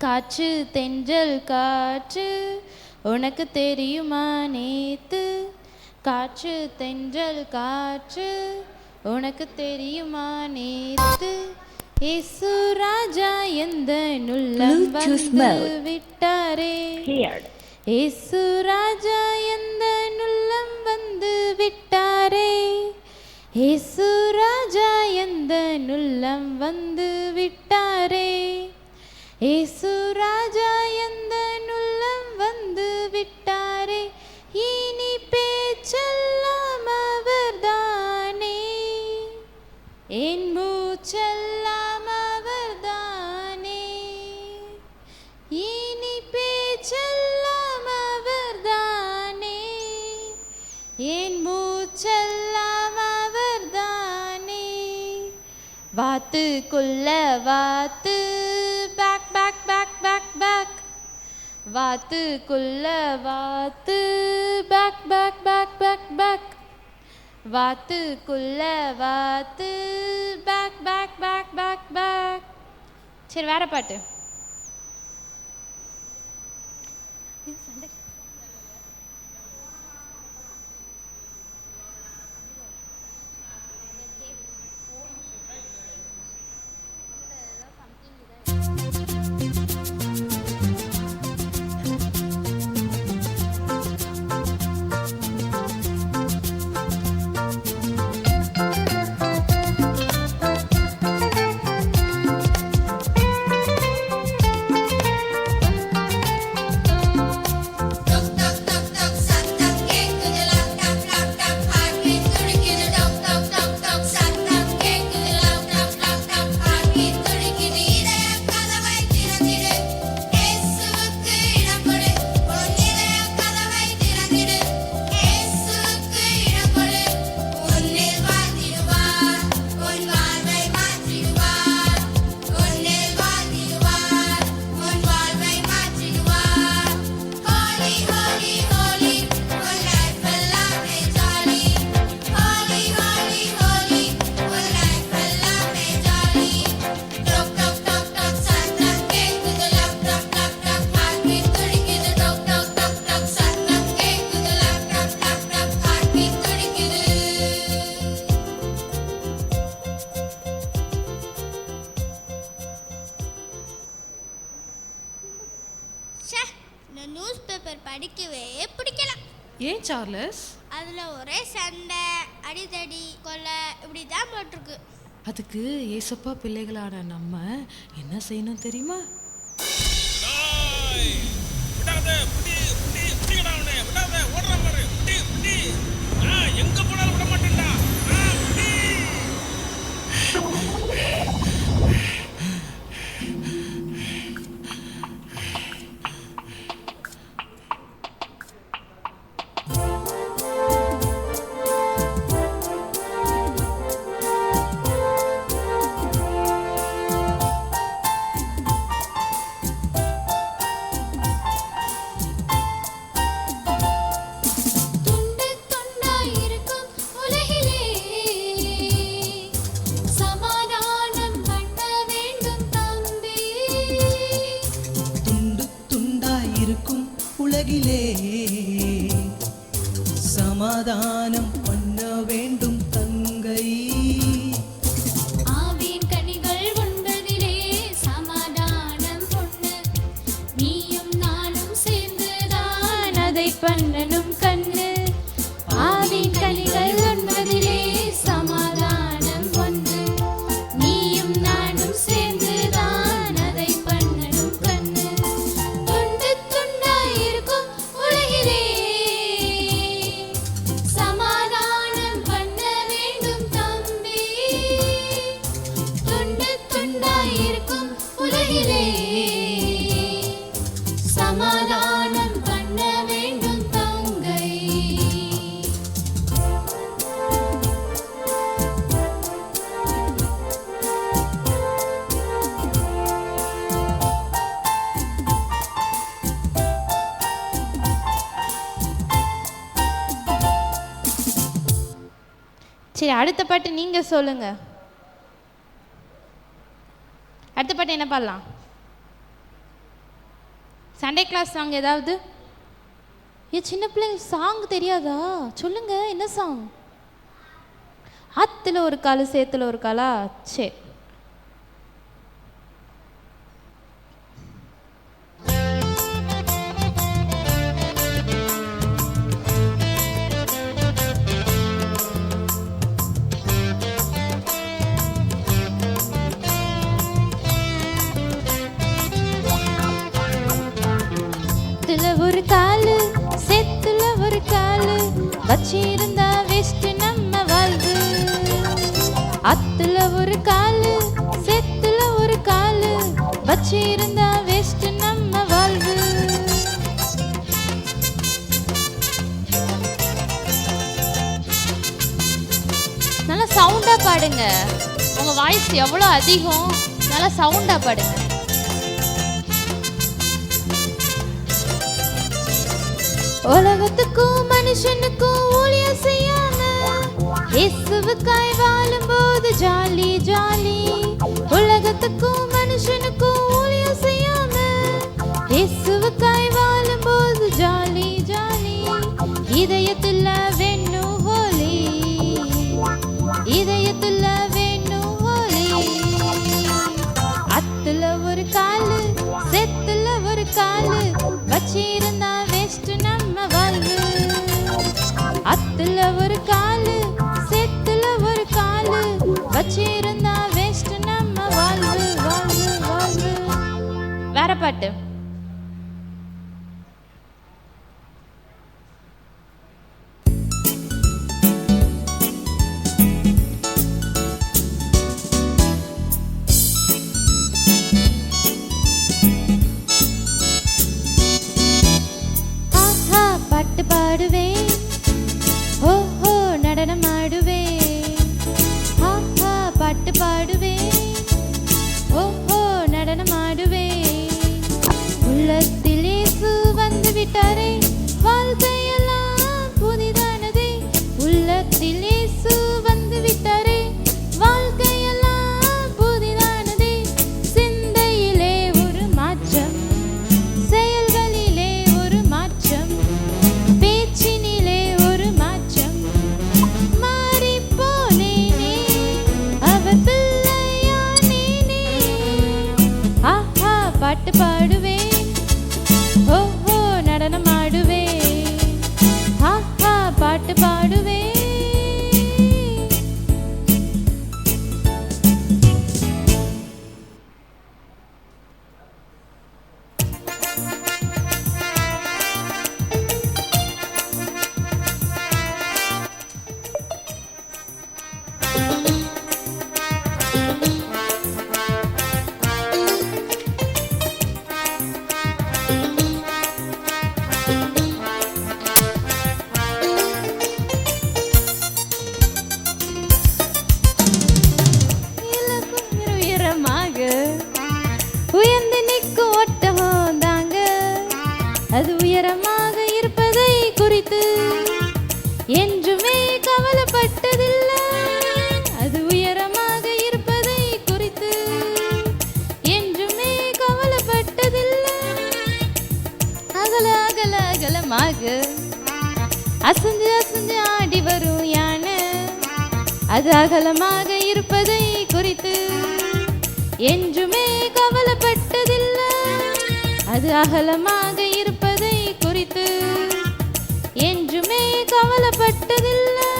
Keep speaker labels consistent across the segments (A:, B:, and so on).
A: காற்று தென்றல் காற்று உனக்கு தெரியுமா நேத்து, காற்று தென்றல் காற்று உனக்கு தெரியுமா நேத்து, இயேசு ராஜா எந்த உள்ளம் வந்து விட்டாரே, இயேசு ராஜா எந்த உள்ளம் வந்து விட்டாரே, இயேசு ராஜா எந்த உள்ளம் வந்து விட்டாரே, இயேசு ராஜா எந்த உள்ளம் வந்து விட்டாரே, இனி பேச்செல்லாம் அவர்தானே, என் மூச்செல்லாம் அவர்தானே, இனி பேச்செல்லாம் அவர்தானே, என் மூச்செல்லாம் அவர்தானே, வாத்துக்குள்ள வாத்து பேக் பேக் பேக் பேக் பேக், வாத்துக்குள்ள வாத்து பேக் பேக் பேக் பேக் பேக், வாத்துக்குள்ள வாத்து பேக் பேக் பேக் பேக் பேக். சரி வேற பாட்டு.
B: நியூஸ் பேப்பர் படிக்கவே பிடிக்கல.
C: ஏன் சார்லஸ்?
B: அதுல ஒரே சண்டை, அடிதடி, கொலை இப்படி தான் போட்டிருக்கு.
C: அதுக்கு ஏசப்பா பிள்ளைகளான நம்ம என்ன செய்யணும் தெரியுமா?
D: எங்க போனாலும் விட மாட்டேன்டா.
E: உலகிலே சமாதானம் பண்ண வேண்டும் தங்கை,
F: ஆவின் கனிகள் உண்பதிலே சமாதானம் பொண்ணு, நீயும் நானும் சேர்ந்துதான் அதை பண்ணணும் கண்ணு, ஆவின் கனிகள் உண்பதிலே சமாதானம் பொண்ணு, நீயும் நானும் சேர்ந்துதான் அதை பண்ணணும் கண்ணு, துண்டு துண்டாய் இருக்கும் உலகிலே சமாதானம் பண்ண வேண்டும் தம்பி, துண்டு துண்டாய் இருக்கும் உலகிலே சமாதானம் பண்ண வேண்டும் தங்கை.
A: சரி அடுத்த பாட்டு நீங்க சொல்லுங்க. அடுத்த பாட்டு என்ன பாடலாம்? சண்டே கிளாஸ் சாங் ஏதாவது? சின்ன பிள்ளைங்க சாங் தெரியாதா? சொல்லுங்க, என்ன சாங்? ஆத்துல ஒரு காலு சேத்துல ஒரு காலா? சரி. ஒரு காலு செத்துல ஒரு காலு வச்சிருந்தா வெஸ்ட் நம்ம வாழ்வு. அத்துல ஒரு காலு செத்துல ஒரு காலு வச்சிருந்தா வெஸ்ட் நம்ம வாழ்வு. நல்லா சவுண்டா பாடுங்க. உங்க வாய்ஸ் எவ்வளோ அதிகம், நல்லா சவுண்டா பாடுங்க. உலகத்துக்கும் மனுஷனுக்கும் ஊழியம் செய்யாம இயேசுவுக்காய் வாழும்போது ஜாலி ஜாலி. உலகத்துக்கும் மனுஷனுக்கும் ஊழியம் செய்யாம இயேசுவுக்காய் வாழும்போது ஜாலி ஜாலி. இதயத்துல வேணும் ஹோலி, இதயத்துல வேணும் ஹோலி. அத்துல ஒரு காலு செத்துல ஒரு காலு வச்சிருந்தா வெஸ்ட் நம்ம வாழ்வு. அத்துல ஒரு காலு செத்துல ஒரு காலு வச்சிருந்தா வெஸ்ட் நம்ம வாழ்வு வாழ்வு வாழ்வு. வேற பாட்டு. பாட்டு பாடுவேன், ஓஹோ நடனம் ஆடுவேன். ஆஹா பாட்டு பாடுவேன், ஓஹோ நடனம் ஆடுவேன். உள்ளத்தில் இயேசு வந்து விட்டாரே, வாழ்க்கையெல்லாம் புதிதானதே. உள்ளத்தில் இயேசு வந்து விட்டாரே, வாழ்க்கையெல்லாம் புதிதானதே. சிந்தையிலே ஒரு மாற்றம், செயல்களிலே ஒரு மாற்றம், பேச்சினிலே ஒரு மாற்றம். மாறிப்போனேனே, அவர் பிள்ளையானேனே. ஆஹா பாட்டு பாடுவேன், ஓஹோ நடனம் ஆடுவேன். ஆஹா பாட்டு பாடுவேன். உயர்ந்து நிற்கும் ஒட்டகம் தாங்க, அது உயரமாக இருப்பதை குறித்து என்றுமே கவலைப்பட்டதில்லை. அது உயரமாக இருப்பதை குறித்து என்றுமே கவலைப்பட்டதில்லை. அகல அகல அகலமாக அசைஞ்சு அசைஞ்சு ஆடி வரும் யானை, அது அகலமாக இருப்பதை குறித்து என்றுமே கவலைப்பட்டதில்லை. அது அகலமாக இருப்பதை குறித்து என்றுமே கவலைப்பட்டதில்லை.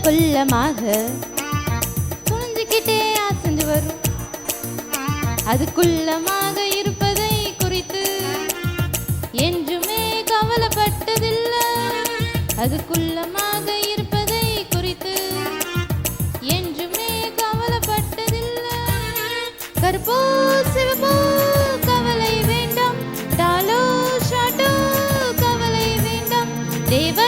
A: குள்ளமாக துணிஞ்சுக்கிட்டே அசைஞ்சு வரும், அது குள்ளமாக இருப்பதை குறித்து என்றுமே கவலைப்பட்டதில்லை. அது குள்ளமாக இருப்பதை குறித்து என்றுமே கவலைப்பட்டதில்லை. கருப்போ சிவப்போ கவலை வேண்டாம், டாலோ ஷாட்டோ கவலை வேண்டாம். தேவ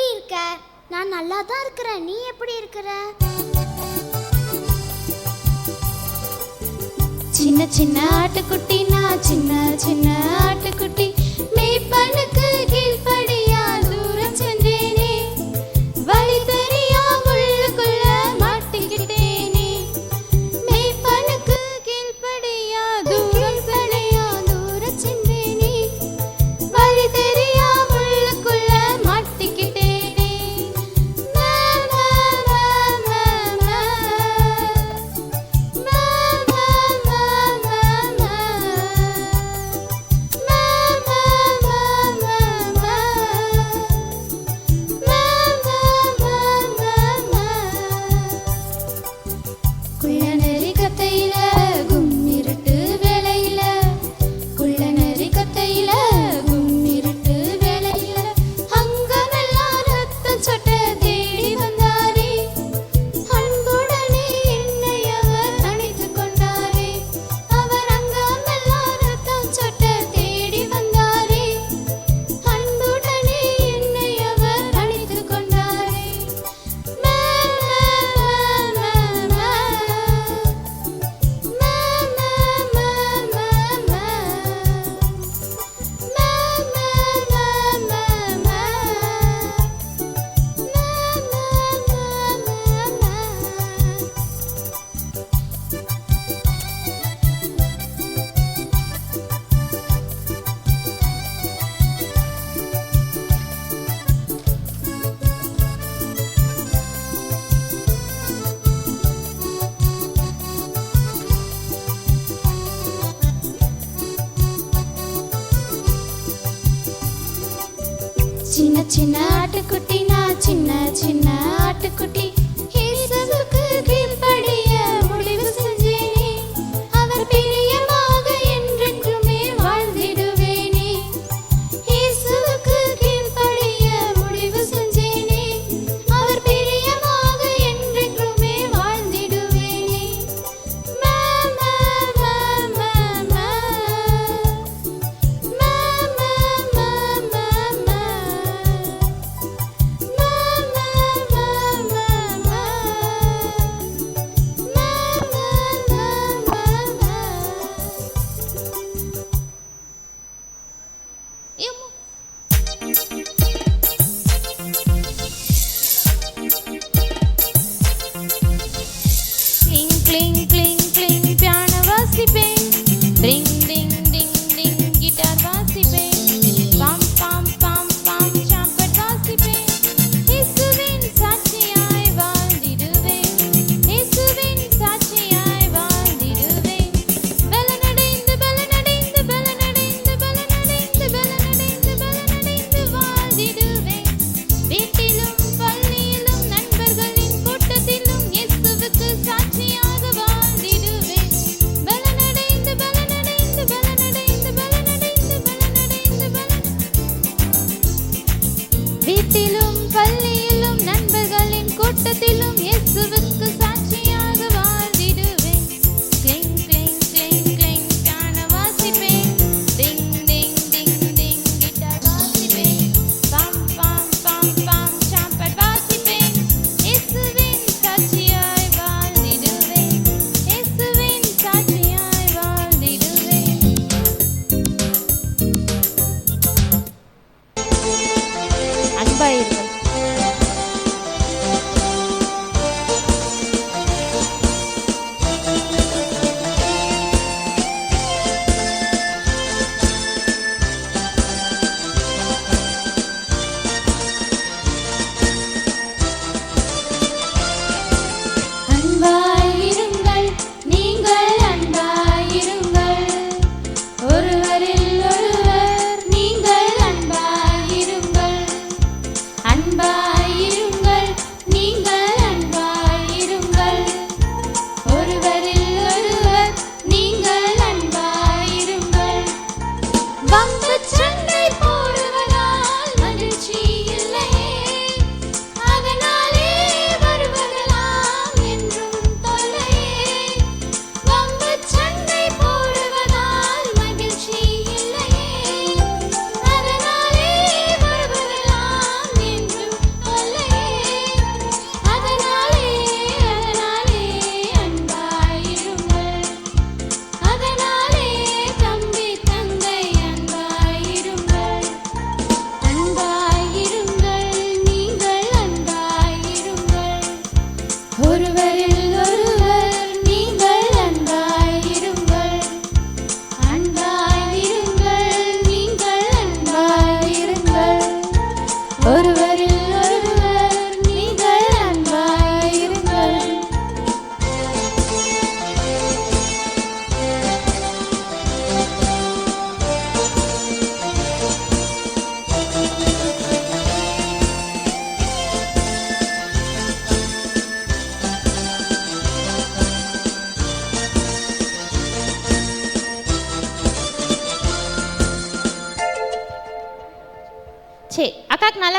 B: எப்படி இருக்க? நான் நல்லா தான் இருக்கிறேன். நீ எப்படி இருக்கிற?
F: சின்ன சின்ன ஆட்டுக்குட்டி, நான் சின்ன சின்ன ஆட்டுக்குட்டி, மேய்ப்பனுக்கு கீழ்ப்படியா தூரம் சென்றேனே, வழி தெரியா உள்ளுக்குள்ள மாட்டிக்கிட்டேனே, மேய்ப்பனுக்கு கீழ்ப்படியா தூரம் சென்றேனே, வழி தெரியா உள்ளுக்குள்ள மாட்டிக்கிட்டேனே.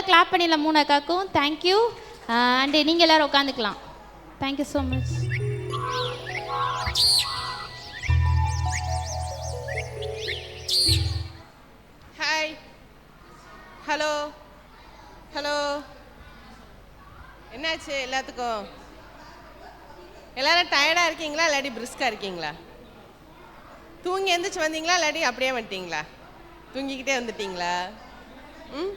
A: எல்லாம் கிளாப் பண்ணிடலாம் 3 அக்காக்கும். தேங்க்யூ. அண்டு நீங்கள் எல்லோரும் உட்காந்துக்கலாம். Thank you so much.
G: Hi, hello, hello. என்னாச்சு எல்லாத்துக்கும்? எல்லாரும் டயர்டாக இருக்கீங்களா இல்லாட்டி பிரிஸ்காக இருக்கீங்களா? தூங்கி எழுந்திரிச்சு வந்தீங்களா இல்லாட்டி அப்படியே வந்துட்டீங்களா? தூங்கிக்கிட்டே வந்துட்டீங்களா? ம்,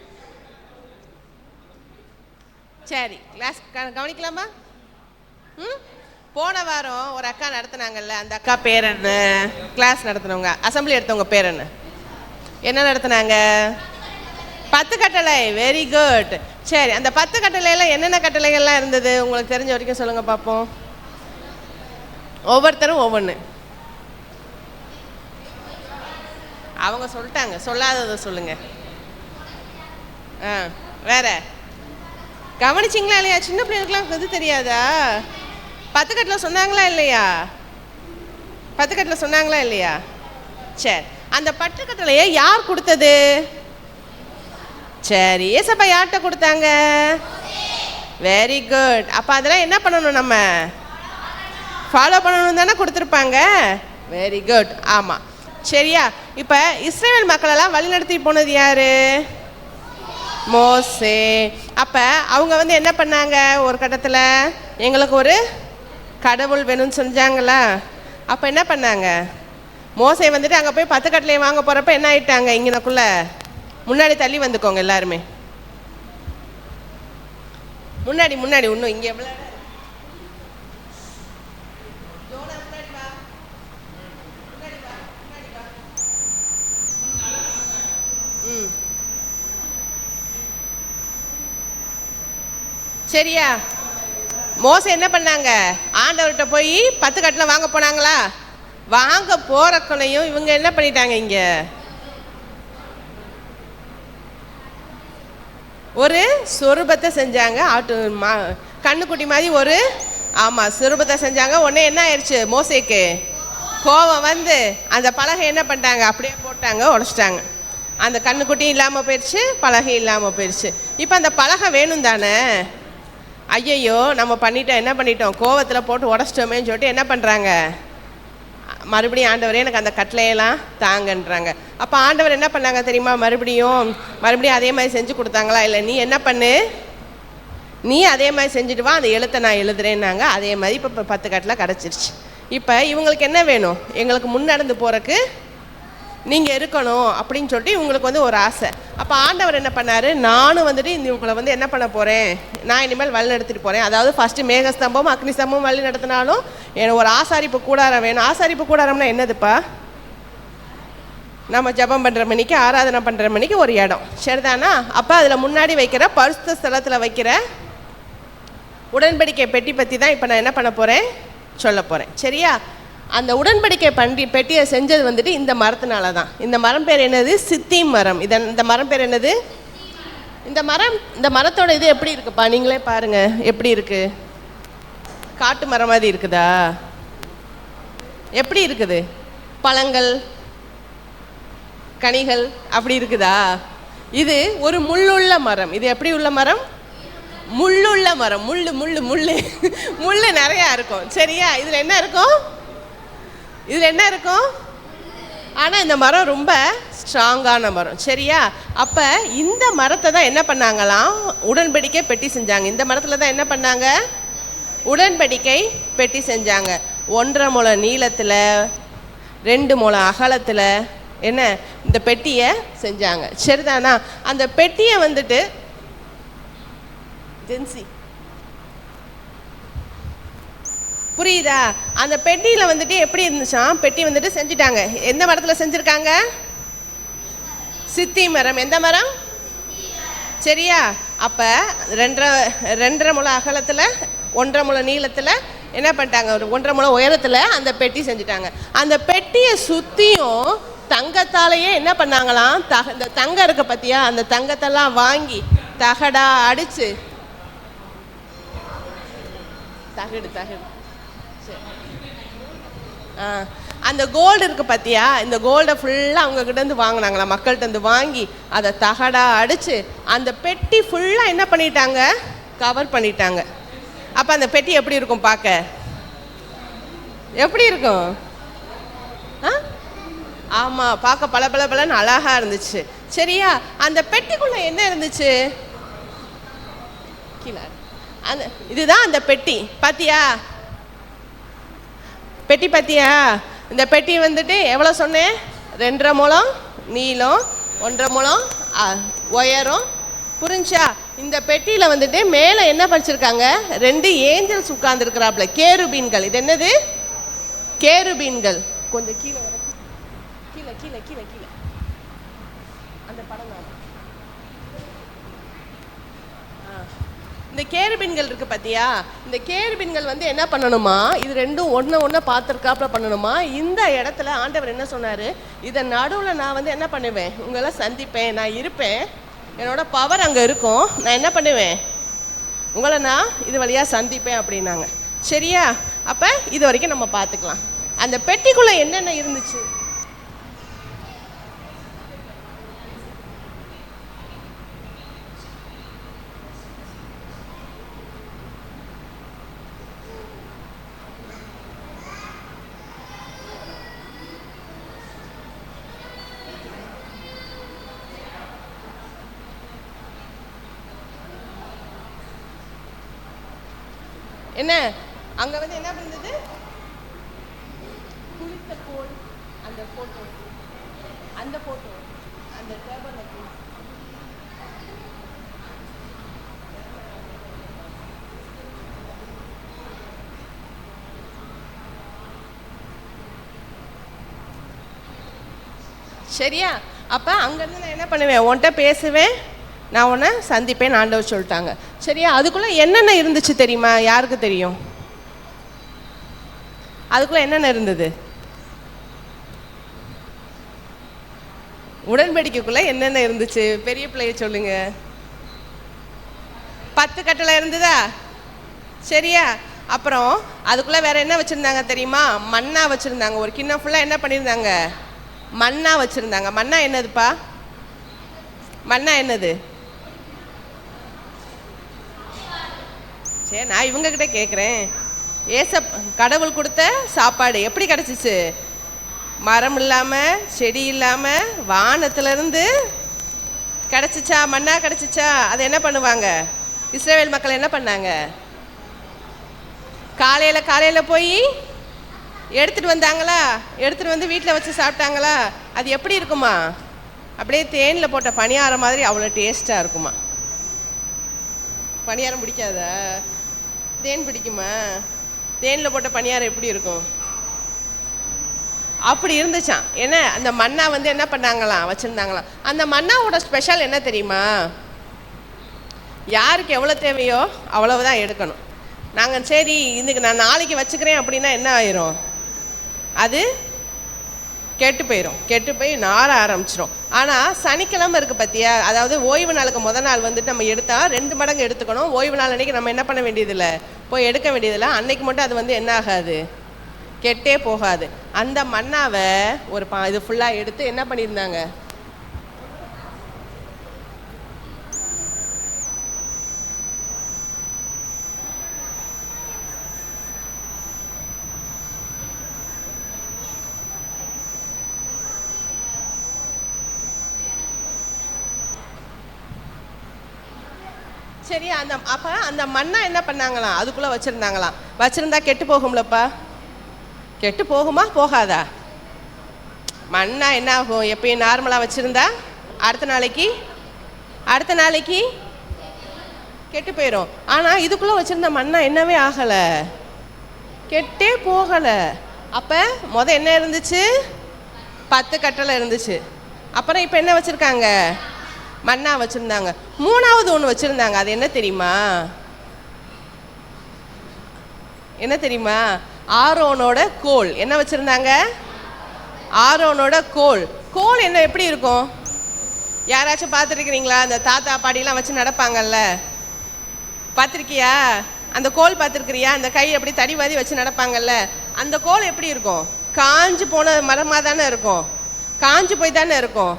G: சரி. கிளாஸ் கவனிக்கலாமா? ம், போன வாரம் ஒரு அக்கா நடத்துனாங்கல்ல, அந்த அக்கா பேர் என்ன? கிளாஸ் நடத்துனவங்க, அசம்பிளி எடுத்தவங்க பேர் என்ன? என்ன நடத்துனாங்க? 10 கட்டளை. Very good. சரி, அந்த 10 கட்டளையில் என்னென்ன கட்டளைகள்லாம் இருந்தது உங்களுக்கு தெரிஞ்ச வரைக்கும் சொல்லுங்கள் பார்ப்போம். ஒவ்வொருத்தரும் ஒவ்வொன்று. அவங்க சொல்லிட்டாங்க, சொல்லாததை சொல்லுங்க. வேற கவனிச்சிங்களா இல்லையா? சின்ன பிள்ளைகளுக்குலாம் இது தெரியாதா? 10 கட்டளை சொன்னாங்களா இல்லையா? 10 கட்டளை சொன்னாங்களா இல்லையா? சரி, அந்த 10 கட்டளையை யார் கொடுத்தது? சரி, ஏசப்பா யார்கிட்ட கொடுத்தாங்க? Very good. அப்போ அதெல்லாம் என்ன பண்ணணும்? நம்ம ஃபாலோ பண்ணணும் தானே கொடுத்துருப்பாங்க. Very good. ஆமாம், சரியா? இப்போ இஸ்ரவேல் மக்களெல்லாம் வழிநடத்தி போனது யாரு? மோசே. அப்போ அவங்க என்ன பண்ணாங்க? ஒரு கட்டத்தில் எங்களுக்கு ஒரு கடவுள் வேணும்னு செஞ்சாங்களா? அப்போ என்ன பண்ணாங்க? மோசே அங்கே போய் 10 கட்டளையை வாங்க போகிறப்ப என்ன ஆயிட்டாங்க? இங்கனக்குள்ள முன்னாடி தள்ளி வந்துக்கோங்க எல்லாருமே. முன்னாடி முன்னாடி இன்னும் இங்கே எவ்வளோ. ம், சரியா? மோசே என்ன பண்ணாங்க? ஆண்டவர்கிட்ட போய் 10 கட்டளை வாங்க போனாங்களா? வாங்க போறக்களையும் இவங்க என்ன பண்ணிட்டாங்க? இங்க ஒரு சொரூபத்தை செஞ்சாங்க. கண்ணுக்குட்டி மாதிரி ஒரு சொரூபத்தை செஞ்சாங்க. உடனே என்ன ஆயிடுச்சு? மோசேக்கு கோபம் அந்த பலகை என்ன பண்ணிட்டாங்க? அப்படியே போட்டாங்க, உடைச்சிட்டாங்க. அந்த கண்ணுக்குட்டி இல்லாமல் போயிடுச்சு, பலகை இல்லாமல் போயிடுச்சு. இப்போ அந்த பலகை வேணும் தானே? ஐயையோ, நம்ம பண்ணிட்டோம், என்ன பண்ணிட்டோம்? கோவத்தில் போட்டு உடச்சிட்டோமேன்னு சொல்லிட்டு என்ன பண்ணுறாங்க? மறுபடியும் ஆண்டவரே எனக்கு அந்த கட்டளையெல்லாம் தாங்கன்றாங்க. அப்போ ஆண்டவர் என்ன பண்ணாங்க தெரியுமா? மறுபடியும் அதே மாதிரி செஞ்சு கொடுத்தாங்களா? இல்லை, நீ என்ன பண்ணு, நீ அதே மாதிரி செஞ்சுட்டு வா, அந்த எழுத்தை நான் எழுதுறேன்னாங்க. அதே மாதிரி இப்போ 10 கட்டளை கிடச்சிருச்சு. இப்போ இவங்களுக்கு என்ன வேணும்? எங்களுக்கு முன்னடந்து போகிறக்கு நீங்கள் இருக்கணும் அப்படின்னு சொல்லிட்டு இவங்களுக்கு ஒரு ஆசை. அப்போ ஆண்டவர் என்ன பண்ணார்? நானும் இவங்களை என்ன பண்ண போகிறேன்? நான் இனிமேல் வழி நடத்திட்டு போகிறேன். அதாவது ஃபஸ்ட்டு மேகஸ்தம்பம் அக்னி ஸ்தம்பம் வழி நடத்தினாலும் எனக்கு ஒரு ஆசாரிப்பு கூடாரம் வேணும். ஆசாரிப்பு கூடாரம்னா என்னதுப்பா? நம்ம ஜபம் பண்ணுற மணிக்கு, ஆராதனை பண்ணுற மணிக்கு ஒரு இடம், சரிதானா? அப்போ அதில் முன்னாடி வைக்கிற பரிசுத்த ஸ்தலத்தில் வைக்கிற உடன்படிக்கை பெட்டி பற்றி தான் இப்போ நான் என்ன பண்ண போகிறேன்? சொல்ல போகிறேன், சரியா? அந்த உடன்படிக்கை பெட்டியை செஞ்சது இந்த மரத்தினால தான். இந்த மரம் பேர் என்னது? சித்தீம் மரம். இந்த மரம் பேர் என்னது? இந்த மரத்தோட இது எப்படி இருக்குப்பா? நீங்களே பாருங்க, எப்படி இருக்கு? காட்டு மரம் மாதிரி இருக்குதா? எப்படி இருக்குது? பழங்கள், கனிகள் அப்படி இருக்குதா? இது ஒரு முள்ளுள்ள மரம். இது எப்படி உள்ள மரம்? முள்ளுள்ள மரம். முள்ளு முள்ளு முள்ளு முள்ளு நிறையா இருக்கும், சரியா? இதில் என்ன இருக்கும்? ஆனால் இந்த மரம் ரொம்ப ஸ்ட்ராங்கான மரம், சரியா? அப்போ இந்த மரத்தை தான் என்ன பண்ணாங்களாம்? உடன்படிக்கை பெட்டி செஞ்சாங்க. இந்த மரத்தில் தான் என்ன பண்ணாங்க? உடன்படிக்கை பெட்டி செஞ்சாங்க. 1.5 முழம் நீளத்தில் 2 முழம் அகலத்தில் என்ன இந்த பெட்டியை செஞ்சாங்க, சரிதானா? அந்த பெட்டியை ஜென்சி புரியுதா? அந்த பெட்டியில் எப்படி இருந்துச்சான்? பெட்டி செஞ்சுட்டாங்க. எந்த மரத்தில் செஞ்சுருக்காங்க? சித்தி மரம். எந்த மரம்? சரியா? அப்போ 2.5 முழம் அகலத்தில் 1.5 முழம் நீளத்தில் என்ன பண்ணிட்டாங்க? ஒரு 1.5 முழம் உயரத்தில் அந்த பெட்டி செஞ்சுட்டாங்க. அந்த பெட்டியை சுற்றியும் தங்கத்தாலேயே என்ன பண்ணாங்களாம்? இந்த தங்கம் இருக்க பற்றியா? அந்த தங்கத்தெல்லாம் வாங்கி தகடா அடித்து தகடு அந்த கோல்டு இருக்குது பார்த்தியா, இந்த கோல்டை ஃபுல்லாக அவங்கக்கிட்டேருந்து வாங்கினாங்களா, மக்கள்கிட்டருந்து வாங்கி அதை தகடாக அடித்து அந்த பெட்டி ஃபுல்லாக என்ன பண்ணிட்டாங்க, கவர் பண்ணிட்டாங்க. அப்போ அந்த பெட்டி எப்படி இருக்கும் பார்க்க, எப்படி இருக்கும்? ஆமாம், பார்க்க பல பல பலன்னு அழகாக இருந்துச்சு. சரியா, அந்த பெட்டிக்குள்ளே என்ன இருந்துச்சு கீழே, அந்த இதுதான் அந்த பெட்டி. பார்த்தியா பெட்டி, பார்த்தியா? இந்த பெட்டி வந்துட்டு எவ்வளோ சொன்னேன், 2.5 முழம் நீளம், 1.5 முழம் உயரம். புரிஞ்சா? இந்த பெட்டியில் வந்துட்டு மேலே என்ன படிச்சிருக்காங்க, 2 ஏஞ்சல்ஸ் உட்கார்ந்துருக்கிறாப்புல, கேருபீன்கள். இது என்னது, கேருபீன்கள். கொஞ்சம் கீழே வர, கீழே கீழே கீழே கீழே அந்த படம் தான். இந்த கேருபீன்கள் இருக்குது பார்த்தியா, இந்த கேருபீன்கள் வந்து என்ன பண்ணணுமா, இது ரெண்டும் ஒன்று பார்த்துருக்காப்புல பண்ணணுமா. இந்த இடத்துல ஆண்டவர் என்ன சொன்னார், இதை நடுவில் நான் வந்து என்ன பண்ணுவேன், உங்களை சந்திப்பேன், நான் இருப்பேன், என்னோட பவர் அங்கே இருக்கும், நான் என்ன பண்ணுவேன், உங்களை நான் இது வழியாக சந்திப்பேன் அப்படின்னாங்க. சரியா, அப்போ இது வரைக்கும் நம்ம பார்த்துக்கலாம். அந்த பெட்டிக்குள்ளே என்னென்ன இருந்துச்சு, என்ன அங்கே வந்து என்ன இருந்தது, குளித்த கோல், அந்த ஃபோட்டோ, அந்த ஃபோட்டோ, அந்த டேபிள். சரியா, அப்போ அங்கேருந்து நான் என்ன பண்ணுவேன், உன்கிட்ட பேசுவேன், நான் உன்னை சந்திப்பேன் ஆண்டவர் சொல்லிட்டாங்க. சரியா, அதுக்குள்ளே என்னென்ன இருந்துச்சு தெரியுமா, யாருக்கு தெரியும்? அதுக்குள்ளே என்னென்ன இருந்தது, உடன்படிக்கைக்குள்ளே என்னென்ன இருந்துச்சு, பெரிய பிள்ளைய சொல்லுங்க. 10 கட்டளை இருந்ததா? சரியா, அப்புறம் அதுக்குள்ளே வேற என்ன வச்சுருந்தாங்க தெரியுமா, மன்னா வச்சுருந்தாங்க. ஒரு கிண்ணம் ஃபுல்லாக என்ன பண்ணியிருந்தாங்க, மன்னா வச்சுருந்தாங்க. மன்னா என்னதுப்பா, மன்னா என்னது? சரி, நான் இவங்கக்கிட்ட கேட்குறேன். கடவுள் கொடுத்த சாப்பாடு எப்படி கிடச்சிச்சு, மரம் இல்லாமல் செடி இல்லாமல் வானத்துலேருந்து கிடச்சிச்சா, மண்ணா கிடச்சிச்சா? அதை என்ன பண்ணுவாங்க, இஸ்ரவேல் மக்கள் என்ன பண்ணாங்க, காலையில் போய் எடுத்துகிட்டு வந்தாங்களா, எடுத்துகிட்டு வந்து வீட்டில் வச்சு சாப்பிட்டாங்களா? அது எப்படி இருக்குமா, அப்படியே தேனில் போட்ட பணியாரம் மாதிரி அவ்வளோ டேஸ்ட்டாக இருக்குமா. பணியாரம் பிடிக்காதா? தேன் பிடிக்குமா? தேனில் போட்ட பணியாரம் எப்படி இருக்கும்? அப்படி இருந்துச்சான். ஏன்னா அந்த மண்ணா வந்து என்ன பண்ணாங்களாம், வச்சுருந்தாங்களாம். அந்த மண்ணாவோட ஸ்பெஷல் என்ன தெரியுமா, யாருக்கு எவ்வளோ தேவையோ அவ்வளவுதான் எடுக்கணும். நாங்கள் சரி இதுக்கு நான் நாளைக்கு வச்சுக்கிறேன் அப்படின்னா என்ன ஆயிரும், அது கெட்டு போய் நார ஆரம்பிச்சிடும். ஆனால் சனிக்கிழமை இருக்குது பார்த்தியா, அதாவது ஓய்வு நாளுக்கு முதல் நாள் வந்துட்டு நம்ம எடுத்தால் 2 மடங்கு எடுத்துக்கணும். ஓய்வு நாள் அன்றைக்கி நம்ம என்ன பண்ண வேண்டியதில்லை, போய் எடுக்க வேண்டியதில்லை. அன்னைக்கு மட்டும் அது வந்து என்ன ஆகாது, கெட்டே போகாது. அந்த மண்ணாவை ஒரு இது ஃபுல்லாக எடுத்து என்ன பண்ணியிருந்தாங்க, சரி, அப்போ அந்த மண்ணா என்ன பண்ணாங்களாம், அதுக்குள்ளே வச்சுருந்தாங்களாம். வச்சுருந்தா கெட்டு போகும்லப்பா, கெட்டு போகுமா போகாதா? மண்ணா என்ன ஆகும், எப்பயும் நார்மலாக வச்சுருந்தா அடுத்த நாளைக்கு கெட்டு போயிடும். ஆனால் இதுக்குள்ளே வச்சுருந்த மண்ணா என்னவே ஆகலை, கெட்டே போகலை. அப்போ என்ன இருந்துச்சு, 10 கட்டளை இருந்துச்சு. அப்புறம் இப்போ என்ன வச்சுருக்காங்க, மண்ணா வச்சுருந்தாங்க. 3வது ஒன்று வச்சுருந்தாங்க. அது என்ன தெரியுமா, ஆரோனோட கோல். என்ன வச்சுருந்தாங்க, ஆரோனோட கோல். கோல் என்ன எப்படி இருக்கும், யாராச்சும் பார்த்துருக்கிறீங்களா? அந்த தாத்தா பாடியெல்லாம் வச்சு நடப்பாங்கல்ல, பார்த்துருக்கியா? அந்த கோல் பார்த்துருக்கிறியா? அந்த கை எப்படி தடிவாதி வச்சு நடப்பாங்கல்ல, அந்த கோல் எப்படி இருக்கும், காஞ்சு போன மரமாக தானே இருக்கும், காஞ்சு போய் தானே இருக்கும்.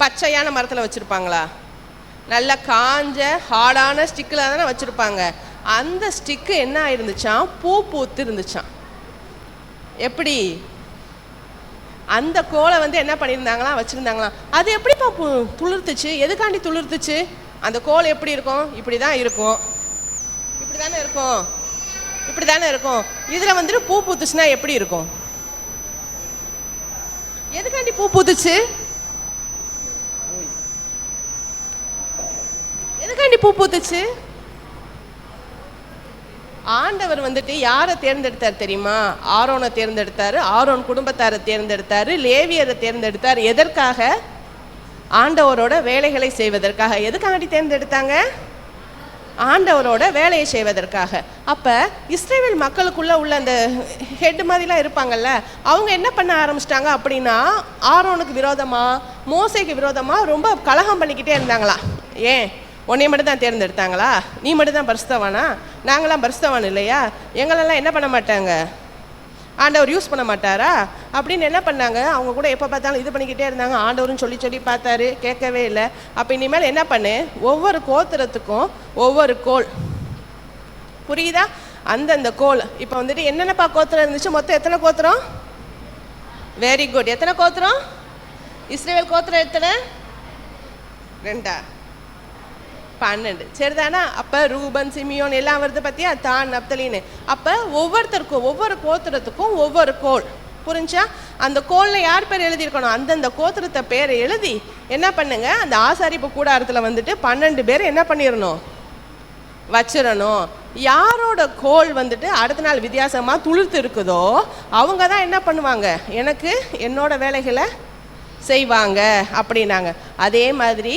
G: பச்சையான மரத்தில் வச்சுருப்பாங்களா? நல்லா காஞ்ச ஹார்டான ஸ்டிக்கில் தானே வச்சுருப்பாங்க. அந்த ஸ்டிக்கு என்ன ஆயிருந்துச்சான்? பூ பூத்து இருந்துச்சான். எப்படி? அந்த கோலை வந்து என்ன பண்ணியிருந்தாங்களாம், வச்சுருந்தாங்களாம். அது எப்படிப்பா துளிர்த்துச்சு? எதுக்காண்டி துளிர்த்துச்சு? அந்த கோல் எப்படி இருக்கும்? இப்படி தான் இருக்கும், இப்படி தானே இருக்கும், இப்படி தானே இருக்கும். இதில் வந்துட்டு பூ பூத்துச்சுன்னா எப்படி இருக்கும்? எதுக்காண்டி பூ பூத்துச்சு? எதுக்காண்டி பூ பூத்துச்சு? ஆண்டவர் வந்துட்டு யாரை தேர்ந்தெடுத்தார் தெரியுமா? ஆரோனை தேர்ந்தெடுத்தாரு, ஆரோன் குடும்பத்தாரை தேர்ந்தெடுத்தாரு, லேவியரை தேர்ந்தெடுத்தார். எதற்காக? ஆண்டவரோட வேலைகளை செய்வதற்காக. எதுக்காண்டி தேர்ந்தெடுத்தாங்க? ஆண்டவரோட வேலையை செய்வதற்காக. அப்போ இஸ்ரேல் மக்களுக்குள்ளே உள்ள அந்த ஹெட் மாதிரிலாம் இருப்பாங்கல்ல, அவங்க என்ன பண்ண ஆரம்பிச்சிட்டாங்க அப்படின்னா, ஆரோனுக்கு விரோதமாக, மோசேக்கு விரோதமாக ரொம்ப கலகம் பண்ணிக்கிட்டே இருந்தாங்களா. ஏன்? உன்னை மட்டும் தான் தேர்ந்தெடுத்தாங்களா? நீ மட்டும் தான் பரிசுத்தவானா? நாங்களாம் பரிசுத்தவான் இல்லையா? எங்களெல்லாம் என்ன பண்ண மாட்டாங்க, ஆண்டவர் யூஸ் பண்ண மாட்டாரா அப்படின்னு என்ன பண்ணாங்க? அவங்க கூட எப்போ பார்த்தாலும் இது பண்ணிக்கிட்டே இருந்தாங்க. ஆண்டவரும் சொல்லி சொல்லி பார்த்தாரு, கேட்கவே இல்லை. அப்போ இனிமேல் என்ன பண்ணு, ஒவ்வொரு கோத்திரத்துக்கும் ஒவ்வொரு கோல், புரியுதா? அந்தந்த கோல். இப்போ வந்துட்டு என்னென்னப்பா கோத்திரம் இருந்துச்சு? மொத்தம் எத்தனை கோத்திரம்? Very good. எத்தனை கோத்திரம்? இஸ்ரேல் கோத்திரம் எத்தனை? 2, 12. சரிதானா? அப்போ ரூபன், சிமியோன் எல்லாம் வருது பார்த்தியா, தான், நப்தலின்னு. அப்போ ஒவ்வொருத்தருக்கும் ஒவ்வொரு கோத்திரத்துக்கும் ஒவ்வொரு கோல். புரிஞ்சா? அந்த கோலில் யார் பேர் எழுதியிருக்கணும்? அந்தந்த கோத்திரத்தை பேரை எழுதி என்ன பண்ணுங்க, அந்த ஆசாரிப்பு கூடாரத்தில் வந்துட்டு 12 பேர் என்ன பண்ணிடணும், வச்சிடணும். யாரோட கோல் வந்துட்டு அடுத்த நாள் வித்தியாசமாக துளிர்த்து இருக்குதோ அவங்க தான் என்ன பண்ணுவாங்க, எனக்கு என்னோட வேலைகளை செய்வாங்க அப்படின்னாங்க. அதே மாதிரி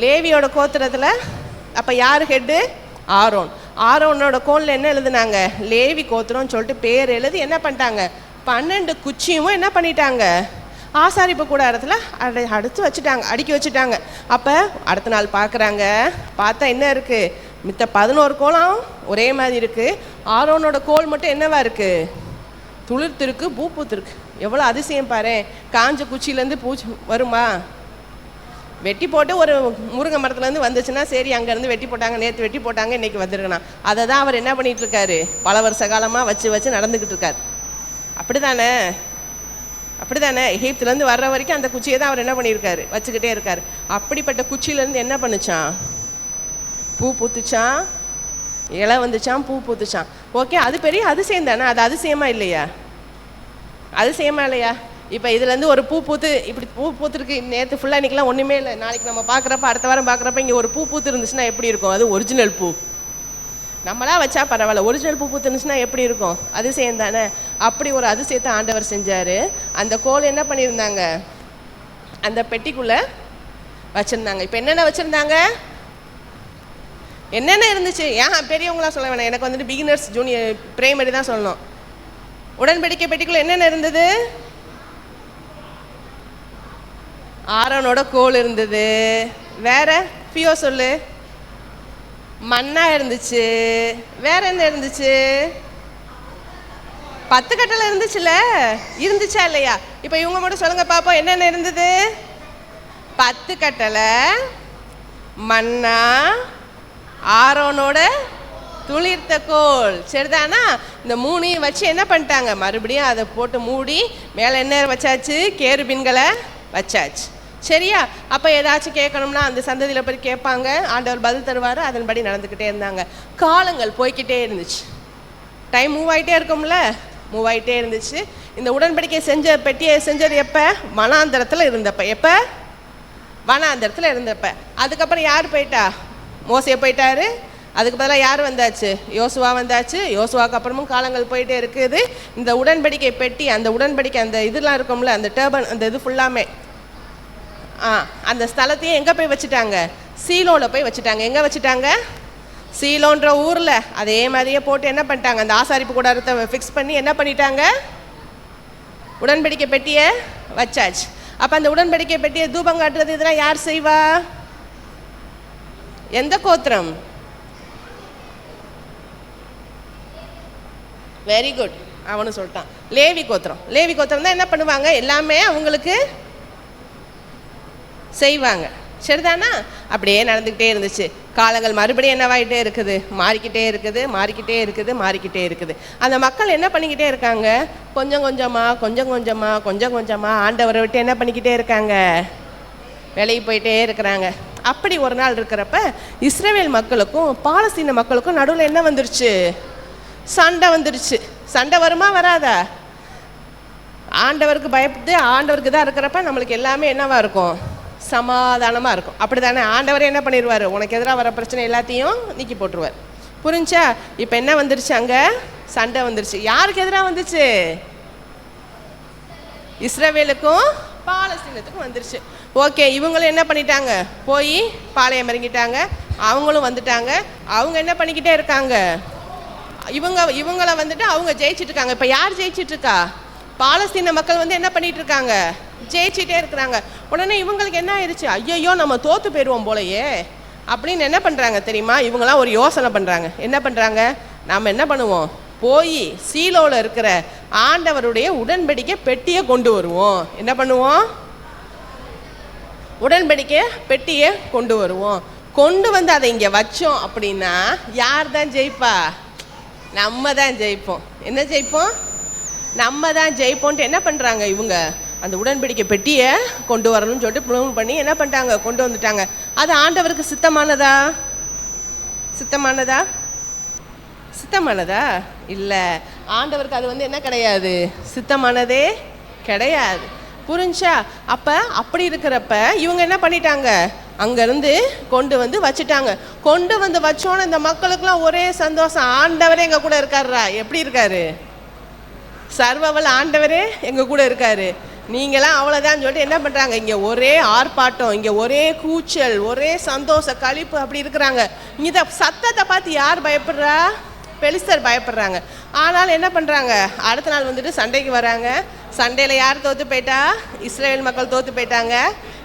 G: லேவியோட கோத்திரத்தில் அப்போ யார் ஹெட்டு? ஆரோன். ஆரோனோட கோலில் என்ன எழுதுனாங்க? லேவி கோத்திரம்னு சொல்லிட்டு பேர் எழுதி என்ன பண்ணிட்டாங்க, 12 குச்சியும் என்ன பண்ணிட்டாங்க, ஆசாரிப்பு கூடாரத்தில் அடுத்து வச்சுட்டாங்க, அடுக்கி வச்சுட்டாங்க. அப்போ அடுத்த நாள் பார்க்குறாங்க, பார்த்தா என்ன இருக்குது, மித்த 11 கோலம் ஒரே மாதிரி இருக்குது, ஆரோனோட கோல் மட்டும் என்னவா இருக்குது, துளிர்த்திருக்கு, பூ பூத்துருக்கு. எவ்வளோ அதிசயம் பாரு. காஞ்ச குச்சியிலேருந்து பூச்சி வருமா? வெட்டி போட்டு ஒரு முருங்கை மரத்துலேருந்து வந்துச்சுன்னா சரி, அங்கேருந்து வெட்டி போட்டாங்க, நேற்று வெட்டி போட்டாங்க, இன்றைக்கி வந்துருக்கணும். அதை தான் அவர் என்ன பண்ணிகிட்டு இருக்காரு, பல வருஷ காலமாக வச்சு நடந்துக்கிட்டு இருக்கார். அப்படி தானே? அப்படி தானே? எகிப்துலேருந்து வர்ற வரைக்கும் அந்த குச்சியை தான் அவர் என்ன பண்ணியிருக்காரு, வச்சுக்கிட்டே இருக்கார். அப்படிப்பட்ட குச்சியிலேருந்து என்ன பண்ணுச்சான், பூ பூத்துச்சான், இலை வந்துச்சான், பூ பூத்துச்சான். ஓகே, அது பெரிய அதிசயம் தானே? அது அதிசயமா இல்லையா? அதிசயமா இல்லையா? இப்போ இதுலேருந்து ஒரு பூ பூத்து இப்படி பூ பூத்துருக்கு, நேற்று ஃபுல்லாக இன்றைக்கெலாம் ஒன்றுமே இல்லை, நாளைக்கு நம்ம பார்க்குறப்ப அடுத்த வாரம் பார்க்குறப்ப இங்கே ஒரு பூ பூத்து இருந்துச்சுன்னா எப்படி இருக்கும்? அது ஒரிஜினல் பூ. நம்மளா வச்சா பரவாயில்ல, ஒரிஜினல் பூ பூத்து இருந்துச்சுன்னா எப்படி இருக்கும்? அதிசயம் தானே? அப்படி ஒரு அதிசயத்தை ஆண்டவர் செஞ்சார். அந்த கோல் என்ன பண்ணியிருந்தாங்க, அந்த பெட்டிக்குள்ளே வச்சுருந்தாங்க. இப்போ என்னென்ன வச்சுருந்தாங்க, என்னென்ன இருந்துச்சு? ஏன் பெரியவங்களாம் சொல்ல வேணாம், எனக்கு வந்துட்டு பிகினர்ஸ் ஜூனியர் பிரைமரி தான் சொல்லணும். உடன்படிக்கை பெட்டிக்குள்ளே என்னென்ன இருந்தது? ஆரோனோட கோல் இருந்தது. வேற பியோ சொல்லு. மண்ணா இருந்துச்சு. வேற என்ன இருந்துச்சு? 10 கட்டளை இருந்துச்சுல, இருந்துச்சா இல்லையா? இப்போ இவங்க மட்டும் சொல்லுங்க பாப்போம், என்னென்ன இருந்தது? 10 கட்டளை, மண்ணா, ஆரோனோட துளிர்த்த கோல். சரிதானா? இந்த 3ஐயும் வச்சு என்ன பண்ணிட்டாங்க, மறுபடியும் அதை போட்டு மூடி மேலே என்ன வச்சாச்சு, கேருபீன்களை வச்சாச்சு. சரியா? அப்போ ஏதாச்சும் கேட்கணும்னா அந்த சந்ததியில் போய் கேட்பாங்க, ஆண்டவர் பதில் தருவார். அதன்படி நடந்துக்கிட்டே இருந்தாங்க. காலங்கள் போய்கிட்டே இருந்துச்சு. டைம் மூவ் ஆகிட்டே இருக்கும்ல, மூவ் ஆகிட்டே இருந்துச்சு. இந்த உடன்படிக்கை பெட்டியை செஞ்சது எப்போ? வனாந்தரத்தில் இருந்தப்ப. எப்போ? வனாந்தரத்தில் இருந்தப்ப. அதுக்கப்புறம் யார் போயிட்டா? மோசே போயிட்டாரு. அதுக்கு பதிலாக யார் வந்தாச்சு? யோசுவா வந்தாச்சு. யோசுவாவுக்கு அப்புறமும் காலங்கள் போயிட்டே இருக்குது. இந்த உடன்படிக்கை பெட்டி, அந்த உடன்படிக்கை அந்த இதெல்லாம் இருக்கும்ல, அந்த டர்பன், அந்த இது ஃபுல்லாமே அந்த ஸ்தலத்தையும் எங்கே போய் வச்சுட்டாங்க? சீலோவில் போய் வச்சுட்டாங்க. எங்கே வச்சுட்டாங்க? சீலோன்ற ஊரில். அதே மாதிரியே போட்டு என்ன பண்ணிட்டாங்க, அந்த ஆசாரிப்பு கூடாரத்தை ஃபிக்ஸ் பண்ணி என்ன பண்ணிட்டாங்க, உடன்படிக்கை பெட்டியை வச்சாச்சு. அப்போ அந்த உடன்படிக்கை பெட்டியை தூபம் காட்டுறது இதெல்லாம் யார் செய்வா? எந்த கோத்திரம்? Very good. அவனு சொல்லிட்டான். லேவி கோத்திரம் தான் என்ன பண்ணுவாங்க, எல்லாமே அவங்களுக்கு செய்வாங்க. சரிதானா? அப்படியே நடந்துக்கிட்டே இருந்துச்சு. காலங்கள் மறுபடியும் என்னவாயிட்டே இருக்குது, மாறிக்கிட்டே இருக்குது. அந்த மக்கள் என்ன பண்ணிக்கிட்டே இருக்காங்க, கொஞ்சம் கொஞ்சமாக ஆண்டவரை விட்டு என்ன பண்ணிக்கிட்டே இருக்காங்க, விலகி போயிட்டே இருக்கிறாங்க. அப்படி ஒரு நாள் இருக்கிறப்ப இஸ்ரவேல் மக்களுக்கும் பாலஸ்தீன மக்களுக்கும் நடுவில் என்ன வந்துருச்சு, சண்டை வந்துருச்சு. சண்டை வருமா வராதா? ஆண்டவருக்கு பயப்பட்டு ஆண்டவருக்கு தான் இருக்கிறப்ப நம்மளுக்கு எல்லாமே என்னவா இருக்கும், சமாதானமாக இருக்கும். அப்படி தானே? ஆண்டவரே என்ன பண்ணிடுவார், உனக்கு எதிராக வர பிரச்சனை எல்லாத்தையும் நீக்கி போட்டுருவார். புரிஞ்சா? இப்போ என்ன வந்துருச்சு, அங்கே சண்டை வந்துருச்சு. யாருக்கு எதிராக வந்துச்சு? இஸ்ரவேலுக்கும் பாலஸ்தீனத்துக்கும் வந்துருச்சு. ஓகே, இவங்களும் என்ன பண்ணிட்டாங்க, போய் பாளையம் இறங்கிட்டாங்க. அவங்களும் வந்துட்டாங்க. அவங்க என்ன பண்ணிக்கிட்டே இருக்காங்க, இவங்களை வந்துட்டு அவங்க ஜெயிச்சிட்டு இருக்காங்க. இப்போ யார் ஜெயிச்சிட்டு இருக்கா? பாலஸ்தீன மக்கள் வந்து என்ன பண்ணிட்டு இருக்காங்க, ஜெயிச்சிட்டே இருக்கிறாங்க. உடனே இவங்களுக்கு என்ன ஆயிடுச்சு, ஐயோ நம்ம தோத்து போயிடுவோம் போலையே அப்படின்னு என்ன பண்ணுறாங்க தெரியுமா? இவங்களாம் ஒரு யோசனை பண்ணுறாங்க. என்ன பண்ணுறாங்க, நாம் என்ன பண்ணுவோம், போய் சீலோவில் இருக்கிற ஆண்டவருடைய உடன்படிக்கை பெட்டியை கொண்டு வருவோம். என்ன பண்ணுவோம், உடன்படிக்கை பெட்டியை கொண்டு வருவோம். கொண்டு வந்து அதை இங்கே வச்சோம் அப்படின்னா யார் தான் ஜெயிப்பா? நம்ம தான் ஜெயிப்போம். என்ன ஜெயிப்போம்? நம்ம தான் ஜெயிப்போன்ட்டு என்ன பண்ணுறாங்க இவங்க, அந்த உடன்படிக்கை பெட்டியை கொண்டு வரணும்னு சொல்லிட்டு ப்ளூன் பண்ணி என்ன பண்ணிட்டாங்க, கொண்டு வந்துட்டாங்க. அது ஆண்டவருக்கு சித்தமானதா இல்லை. ஆண்டவருக்கு அது வந்து என்ன கிடையாது, சித்தமானதே கிடையாது. புரிஞ்சா? அப்போ அப்படி இருக்கிறப்ப இவங்க என்ன பண்ணிட்டாங்க, அங்கேருந்து கொண்டு வந்து வச்சுட்டாங்க. கொண்டு வந்து வச்சோன்னு இந்த மக்களுக்கெல்லாம் ஒரே சந்தோஷம். ஆண்டவரே எங்கள் கூட இருக்காருடா. எப்படி இருக்காரு, சர்வவல் ஆண்டவரே எங்கள் கூட இருக்காரு, நீங்களாம் அவ்வளோதான் சொல்லிட்டு என்ன பண்ணுறாங்க, இங்கே ஒரே ஆர்ப்பாட்டம், இங்கே ஒரே கூச்சல், ஒரே சந்தோஷ களிப்பு அப்படி இருக்கிறாங்க. இந்த சத்தத்தை பார்த்து யார் பயப்படுறா, பெலிஸ்தர் பயப்படுறாங்க. ஆனால் என்ன பண்ணுறாங்க, அடுத்த நாள் வந்துட்டு சண்டைக்கு வராங்க. சண்டையில் யார் தோற்று போயிட்டா, இஸ்ரேல் மக்கள் தோற்று போயிட்டாங்க.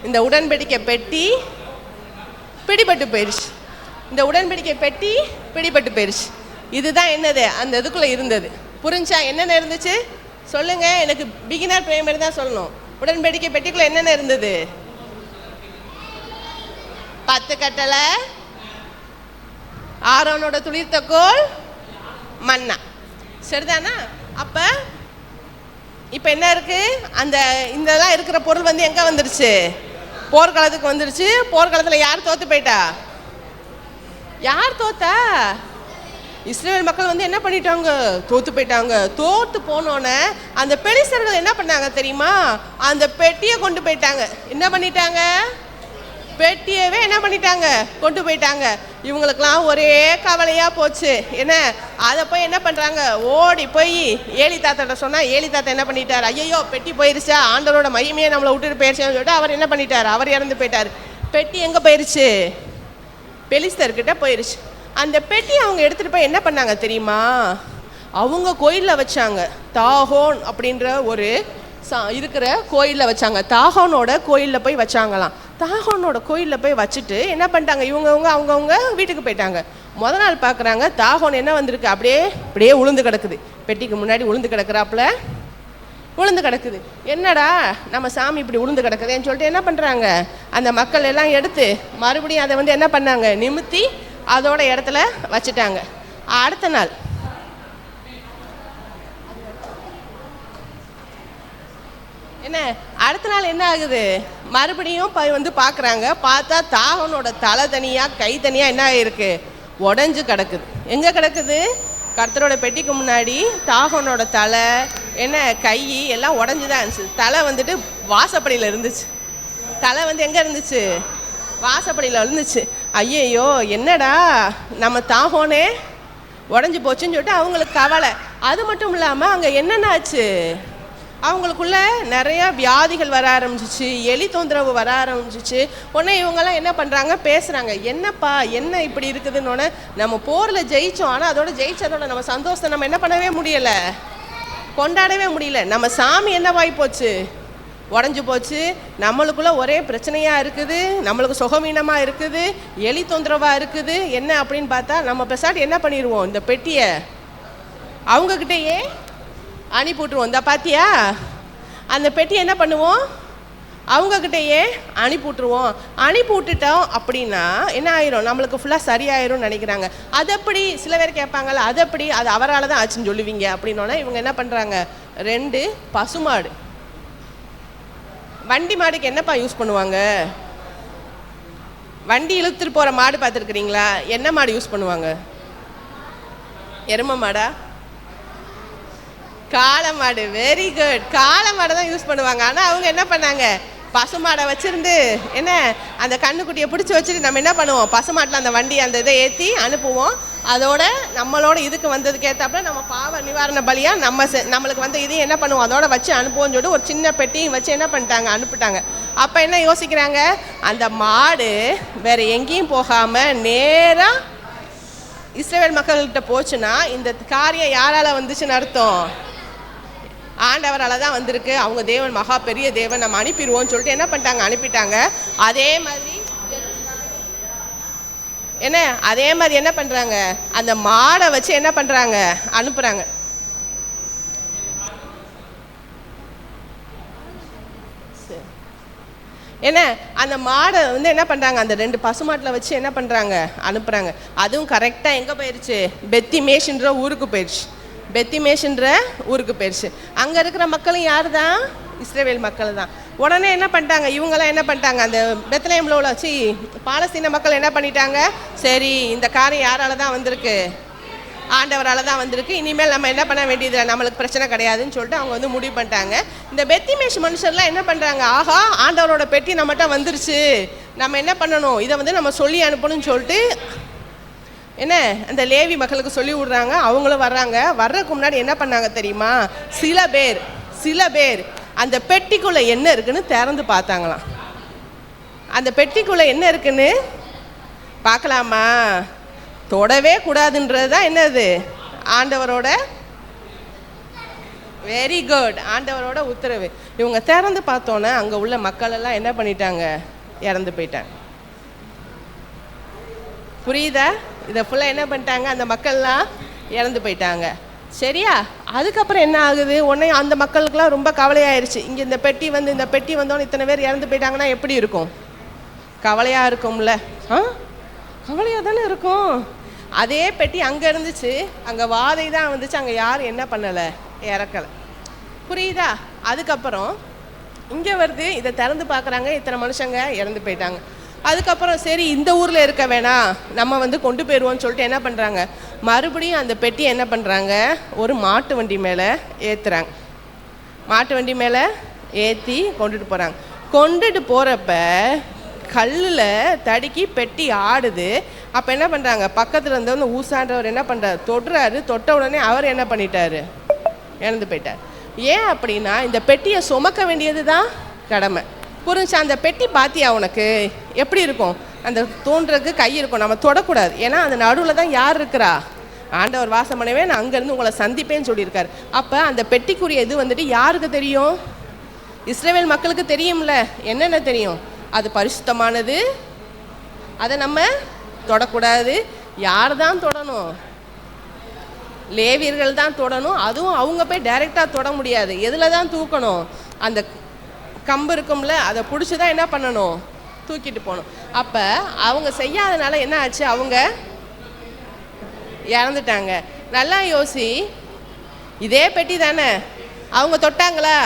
G: இந்த உடன்படிக்கை பெட்டி பிடிபட்டு போயிடுச்சு. இதுதான் என்னது, அந்த இதுக்குள்ளே இருந்தது. புரிஞ்சா? என்னென்ன இருந்துச்சு சொல்லுங்க, எனக்கு பிகினர் பிரைமரி தான் சொல்லணும். உடன்படிக்கை பெட்டிக்குள்ள என்னென்ன இருந்தது, 10 கட்டளை, ஆரோனோட துளிர்த்த கோல், மன்னா. சரிதானா? அப்ப இப்ப என்ன இருக்கு, அந்த இதெல்லாம் இருக்கிற பொருள் வந்து எங்க வந்துருச்சு, போர்க்களத்துக்கு வந்துருச்சு. போர்க்களத்துல யார் தோத்து போயிட்டா, யார் தோத்தா, இஸ்ரேல் மக்கள் வந்து என்ன பண்ணிட்டாங்க, தோத்து போயிட்டாங்க. தோத்து போனோன்னே அந்த பெலிஸ்தர்கள் என்ன பண்ணாங்க தெரியுமா, அந்த பெட்டியை கொண்டு போயிட்டாங்க. என்ன பண்ணிட்டாங்க, பெட்டியவே என்ன பண்ணிட்டாங்க, கொண்டு போயிட்டாங்க. இவங்களுக்கெல்லாம் ஒரே கவலையாக போச்சு. என்ன, அதை போய் என்ன பண்ணுறாங்க, ஓடி போய் ஏலி தாத்தாட்ட சொன்னால் ஏலி தாத்தா என்ன பண்ணிட்டார், ஐயோ பெட்டி போயிருச்சா, ஆண்டவரோட மையமே நம்மளை விட்டுட்டு போயிடுச்சுன்னு சொல்லிட்டு அவர் என்ன பண்ணிட்டார், அவர் இறந்து போயிட்டார். பெட்டி எங்கே போயிருச்சு, பெலிஸ்தர்கிட்ட போயிருச்சு. அந்த பெட்டி அவங்க எடுத்துகிட்டு போய் என்ன பண்ணாங்க தெரியுமா, அவங்க கோயிலில் வச்சாங்க. தாகோன் அப்படின்ற ஒரு இருக்கிற கோயிலில் வச்சாங்க. தாகோனோட கோயிலில் போய் வச்சாங்களாம். தாகோனோட கோயிலில் போய் வச்சுட்டு என்ன பண்ணிட்டாங்க, அவங்கவுங்க வீட்டுக்கு போயிட்டாங்க. முத நாள் பார்க்குறாங்க, தாகோன் என்ன வந்திருக்கு, அப்படியே உளுந்து கிடக்குது. பெட்டிக்கு முன்னாடி உளுந்து கிடக்குறாப்புல உளுந்து கிடக்குது. என்னடா நம்ம சாமி இப்படி உளுந்து கிடக்குதுன்னு சொல்லிட்டு என்ன பண்ணுறாங்க, அந்த மக்கள் எல்லாம் எடுத்து மறுபடியும் அதை வந்து என்ன பண்ணாங்க, நிமித்தி அதோட இடத்துல வச்சுட்டாங்க. அடுத்த நாள் என்ன ஆகுது, மறுபடியும் வந்து பார்க்குறாங்க. பார்த்தா தாகனோட தலை தனியாக கை தனியாக என்ன ஆகிருக்கு, உடஞ்சு கிடக்குது. எங்கே கிடக்குது, கர்த்தரோட பெட்டிக்கு முன்னாடி தாகனோட தலை என்ன கை எல்லாம் உடஞ்சி தான் இருந்துச்சு. தலை வந்துட்டு வாசப்படியில் இருந்துச்சு. தலை வந்து எங்கே இருந்துச்சு, வாசப்படியில் இருந்துச்சு. ஐயையோ என்னடா நம்ம தாகோனே உடஞ்சி போச்சுன்னு சொல்லிட்டு அவங்களுக்கு கவலை. அது மட்டும் இல்லாமல் அங்கே என்னென்ன ஆச்சு, அவங்களுக்குள்ள நிறைய வியாதிகள் வர ஆரம்பிச்சிச்சு, எலி தொந்தரவு வர ஆரம்பிச்சிச்சு. உடனே இவங்கெல்லாம் என்ன பண்ணுறாங்க, பேசுகிறாங்க, என்னப்பா என்ன இப்படி இருக்குதுன்னு. நம்ம போரில் ஜெயித்தோம், ஆனால் அதோட ஜெயிச்சதோட நம்ம சந்தோஷத்தை நம்ம என்ன பண்ணவே முடியலை, கொண்டாடவே முடியல. நம்ம சாமி என்னவாகி போச்சு, உடஞ்சி போச்சு. நம்மளுக்குள்ள ஒரே பிரச்சனையாக இருக்குது, நம்மளுக்கு சுகமீனமாக இருக்குது, எலி தொந்தரவாக இருக்குது. என்ன அப்படின்னு பார்த்தா நம்ம பெசாட்டி என்ன பண்ணிடுவோம், இந்த பெட்டியை அவங்கக்கிட்டேயே அனுப்பிவிட்ருவோம். இந்த பார்த்தியா, அந்த பெட்டி என்ன பண்ணுவோம், அவங்கக்கிட்டேயே அனுப்பிவிட்ருவோம். அனுப்பி விட்டுட்டோம் அப்படின்னா என்ன ஆயிரும், நம்மளுக்கு ஃபுல்லாக சரியாயிரும்னு நினைக்கிறாங்க. அது எப்படி, சில பேர் கேட்பாங்கல்ல, அது எப்படி, அது அவரால் தான் ஆச்சுன்னு சொல்லுவீங்க அப்படின்னோன்னா இவங்க என்ன பண்ணுறாங்க, 2 பசுமாடு. வண்டி மாடுக்கு என்னப்பா யூஸ் பண்ணுவாங்க, வண்டி இழுத்துட்டு போகிற மாடு பார்த்துருக்குறீங்களா, என்ன மாடு யூஸ் பண்ணுவாங்க, எருமை மாடா, காளை மாடு. வெரி குட், காளை மாடை தான் யூஸ் பண்ணுவாங்க. ஆனால் அவங்க என்ன பண்ணாங்க, பசுமாடை வச்சுருந்து என்ன அந்த கண்ணுக்குட்டியை பிடிச்சி வச்சுட்டு நம்ம என்ன பண்ணுவோம், பசுமாட்டில் அந்த வண்டி அந்த இதை ஏற்றி அனுப்புவோம். அதோட நம்மளோட இதுக்கு வந்ததுக்கு ஏற்றாப்புல நம்ம பாவ நிவாரண பலியாக நம்மளுக்கு வந்து இதையும் என்ன பண்ணுவோம், அதோட வச்சு அனுப்புவோம்னு சொல்லிட்டு ஒரு சின்ன பெட்டியும் வச்சு என்ன பண்ணிட்டாங்க, அனுப்பிட்டாங்க. அப்போ என்ன யோசிக்கிறாங்க, அந்த மாடு வேற எங்கேயும் போகாமல் நேராக இஸ்ரவேல் மக்கள்கிட்ட போச்சுன்னா இந்த காரியம் யாரால் வந்துச்சுன்னு அர்த்தம், ஆண்டவரால் தான் வந்திருக்கு. அவங்க தேவன் மகா பெரிய தேவன், நம்ம அனுப்பிடுவோம்னு சொல்லிட்டு என்ன பண்ணிட்டாங்க, அனுப்பிட்டாங்க. அதே மாதிரி என்ன பண்ணுறாங்க, அந்த மாடை வச்சு என்ன பண்ணுறாங்க, அனுப்புகிறாங்க. என்ன அந்த மாடை வந்து என்ன பண்ணுறாங்க, அந்த 2 பசுமாட்டில் வச்சு என்ன பண்ணுறாங்க, அனுப்புகிறாங்க. அதுவும் கரெக்டாக எங்கே போயிடுச்சு, பெத்திமேஷ்ன்ற ஊருக்கு போயிடுச்சு. பெத்திமேஷ்ன்ற ஊருக்கு போயிடுச்சு. அங்கே இருக்கிற மக்களும் யார் தான், இஸ்ரவேல் மக்கள் தான். உடனே என்ன பண்ணிட்டாங்க, இவங்களாம் என்ன பண்ணிட்டாங்க, அந்த பெத்லஹேம்ல உள்ள பாலஸ்தீன மக்கள் என்ன பண்ணிட்டாங்க, சரி இந்த காரியம் யாரால தான் வந்திருக்கு, ஆண்டவரால் தான் வந்திருக்கு, இனிமேல் நம்ம என்ன பண்ண வேண்டியது, நம்மளுக்கு பிரச்சனை கிடையாதுன்னு சொல்லிட்டு அவங்க வந்து முடிவு பண்ணிட்டாங்க. இந்த பெத்திமேஷ் மனுஷர்லாம் என்ன பண்ணுறாங்க, ஆஹா ஆண்டவரோட பெட்டி நம்மகிட்ட வந்துருச்சு, நம்ம என்ன பண்ணணும், இதை வந்து நம்ம சொல்லி அனுப்பணும்னு சொல்லிட்டு என்ன அந்த லேவி மக்களுக்கு சொல்லி விடுறாங்க. அவங்களும் வர்றாங்க. வர்றதுக்கு முன்னாடி என்ன பண்ணாங்க தெரியுமா, சில பேர் அந்த பெட்டிக்குள்ளே என்ன இருக்குன்னு திறந்து பார்த்தாங்களாம். அந்த பெட்டிக்குள்ளே என்ன இருக்குன்னு பார்க்கலாமா, தொடவே கூடாதுன்றது தான் என்னது, ஆண்டவரோட வெரி குட், ஆண்டவரோட உத்தரவு. இவங்க திறந்து பார்த்தோன்னே அங்கே உள்ள மக்கள் எல்லாம் என்ன பண்ணிட்டாங்க, இறந்து போயிட்டாங்க. புரியுதா, இதை ஃபுல்லாக என்ன பண்ணிட்டாங்க, அந்த மக்கள்லாம் இறந்து போயிட்டாங்க. சரியா, அதுக்கப்புறம் என்ன ஆகுது, உடனே அந்த மக்களுக்கெல்லாம் ரொம்ப கவலையாயிருச்சு. இங்கே இந்த பெட்டி வந்தோன்னு இத்தனை பேர் இறந்து போயிட்டாங்கன்னா எப்படி இருக்கும், கவலையாக இருக்கும்ல, கவலையாக தானே இருக்கும். அதே பெட்டி அங்கே இருந்துச்சு, அங்கே வாதை தான் வந்துச்சு, அங்கே யாரும் என்ன பண்ணலை, இறக்கலை. புரியுதா, அதுக்கப்புறம் இங்கே வருது, இதை திறந்து பார்க்குறாங்க, இத்தனை மனுஷங்க இறந்து போயிட்டாங்க. அதுக்கப்புறம் சரி இந்த ஊரில் இருக்க வேணாம், நம்ம வந்து கொண்டு போயிடுவோம்னு சொல்லிட்டு என்ன பண்ணுறாங்க, மறுபடியும் அந்த பெட்டியை என்ன பண்ணுறாங்க, ஒரு மாட்டு வண்டி மேலே ஏற்றுறாங்க. மாட்டு வண்டி மேலே ஏற்றி கொண்டுட்டு போகிறாங்க. கொண்டுட்டு போகிறப்ப கல்லில் தடுக்கி பெட்டி ஆடுது. அப்போ என்ன பண்ணுறாங்க, பக்கத்தில் இருந்தவங்க ஊசான்றவர் என்ன பண்ணுறாரு, தொடுறாரு. தொட்ட உடனே அவர் என்ன பண்ணிட்டாரு, இறந்து போயிட்டார். ஏன் அப்படின்னா இந்த பெட்டியை சுமக்க வேண்டியது தான் கடமை. புரிஞ்சா, அந்த பெட்டி பார்த்தியா உனக்கு எப்படி இருக்கும், அந்த தோன்றதுக்கு கை இருக்கும், நம்ம தொடக்கூடாது. ஏன்னா அந்த நடுவில் தான் யார் இருக்கிறா, ஆண்டவர் வாசம் பண்ணவே, நான் அங்கேருந்து உங்களை சந்திப்பேன்னு சொல்லியிருக்காரு. அப்போ அந்த பெட்டிக்குரிய இது வந்துட்டு யாருக்கு தெரியும், இஸ்ரவேல் மக்களுக்கு தெரியும்ல. என்னென்ன தெரியும், அது பரிசுத்தமானது, அதை நம்ம தொடக்கூடாது. யார் தான் தொடணும், லேவியர்கள் தான் தொடணும். அதுவும் அவங்க போய் டைரெக்டாக தொட முடியாது. எதில் தான் தூக்கணும், அந்த கம்பு இருக்கும்ல, அதை பிடிச்சி தான் என்ன பண்ணணும், தூக்கிட்டு போகணும். அப்போ அவங்க செய்யாதனால என்ன ஆச்சு, அவங்க இறந்துட்டாங்க. நல்லா யோசி, இதே பெட்டி தானே, அவங்க தொட்டாங்களா,